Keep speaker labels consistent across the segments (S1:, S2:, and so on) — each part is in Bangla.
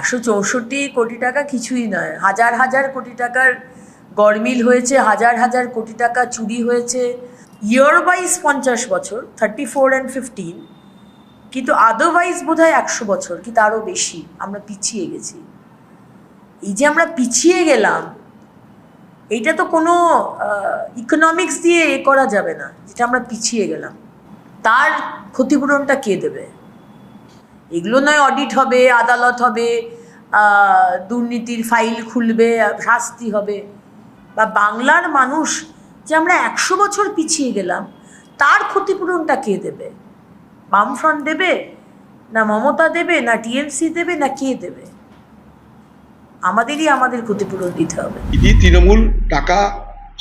S1: 164 কোটি টাকা কিছুই নয়। হাজার হাজার কোটি টাকার গরমিল হয়েছে, হাজার হাজার কোটি টাকা চুরি হয়েছে। ইয়ার ওয়াইজ 50 বছর, 34 and 15, কিন্তু আদারওয়াইজ বোধ হয় 100 বছর কি তারও বেশি আমরা পিছিয়ে গেছি। এই যে আমরা পিছিয়ে গেলাম, এইটা তো কোনো ইকোনমিক্স দিয়ে করা যাবে না, যেটা আমরা পিছিয়ে গেলাম তার ক্ষতিপূরণটা কে দেবে? এগুলো নয় অডিট হবে, আদালত হবে, দুর্নীতির ফাইল খুলবে, শাস্তি হবে। বা বাংলার মানুষ যে আমরা 100 বছর পিছিয়ে গেলাম তার ক্ষতিপূরণটা কে দেবে? বামফ্রন্ট দেবে, না মমতা দেবে, না টিএমসি দেবে, না কে দেবে? আমাদের ক্ষতিপূরণ দিতে হবে।
S2: তৃণমূল টাকা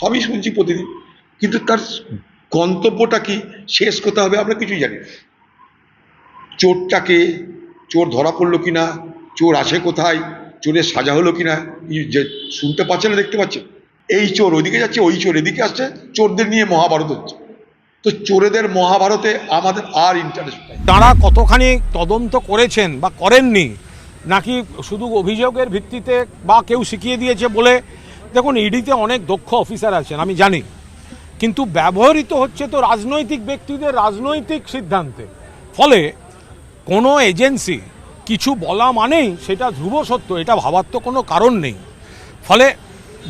S2: সবই শুনছি প্রতিদিন, কিন্তু তার গন্তব্যটা কি, শেষ কোথায় হবে আমরা কিছুই জানি না। চোরটাকে, চোর ধরা পড়লো কিনা, চোর আসে কোথায়, চোরের সাজা হলো কিনা যে শুনতে পাচ্ছে না, দেখতে পাচ্ছে। এই চোর ওইদিকে যাচ্ছে, ওই চোর এদিকে আসছে, চোরদের নিয়ে মহাভারত হচ্ছে। তো চোরেদের মহাভারতে আমাদের আর ইন্টারেস্ট নেই।
S3: তারা কতখানি তদন্ত করেছেন বা করেননি, নাকি শুধু অভিযোগের ভিত্তিতে বা কেউ শিখিয়ে দিয়েছে বলে? দেখুন, ইডিতে অনেক দক্ষ অফিসার আছেন আমি জানি, কিন্তু ব্যবহৃত হচ্ছে তো রাজনৈতিক ব্যক্তিদের রাজনৈতিক সিদ্ধান্তে। ফলে কোনো এজেন্সি কিছু বলা মানেই সেটা ধ্রুব সত্য, এটা ভাবার তো কোনো কারণ নেই। ফলে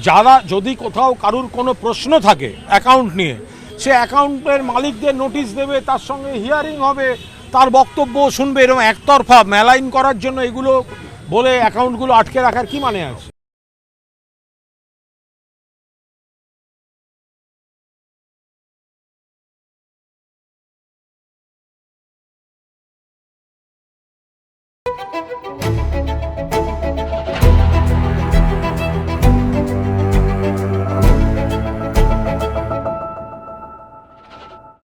S3: যারা যদি কোথাও কারুর কোনো প্রশ্ন থাকে অ্যাকাউন্ট নিয়ে, সে অ্যাকাউন্টের মালিকদের নোটিশ দেবে, তার সঙ্গে হিয়ারিং হবে, তার বক্তব্য শুনবে। এরকম একতরফা মেলাইন করার জন্য এগুলো বলে অ্যাকাউন্টগুলো আটকে রাখার কি মানে আছে?